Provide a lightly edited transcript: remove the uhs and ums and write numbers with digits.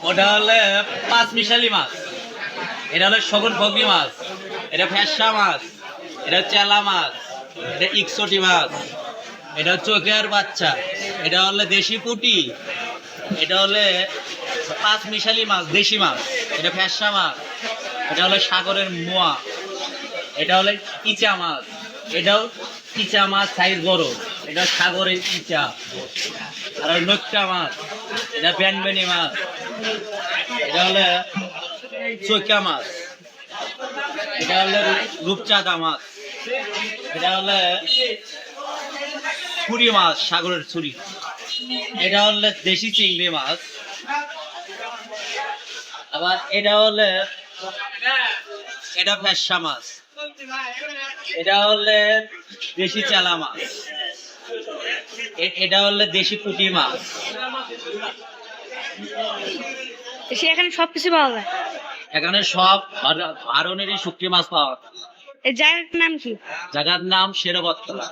ওটা হলে পাঁচ মিশালি মাছ, এটা হলো শগুন ফগি মাছ, এটা ফ্যাসা মাছ, এটা চেলা মাছ, এটা ইকসটি মাছ, এটা চোখের বাচ্চা, এটা হলে দেশি পুঁটি, এটা হলে পাঁচ মিশালি মাছ দেশি মাছ, এটা ফ্যাসা মাছ, এটা হলো সাগরের মোয়া, এটা হলো ইচা মাছ, এটাও ইচা মাছ সাইজ বড়, এটা সাগরের ইচা। আর নকটা মাছ, এটা ব্যানবেনি মাছ, এটা হলে চৈকা মাছ, এটা হলে রূপচাঁদা মাছ, এটা হলে ছুরি মাছ সাগরের ছুরি, এটা হলে দেশি চিংড়ি মাছ, আবার এটা হলে এটা ফ্যাসা মাছ, এটা হলে দেশি চেলা মাছ, এটা হলে দেশি পুঁটি মাছ। এখানে সবকিছু পাওয়া যায়, এখানে সব ধরনেরই শুটকি মাছ পাওয়া যায়। এই জায়গাটার নাম কি? জায়গার নাম শেরবতলা।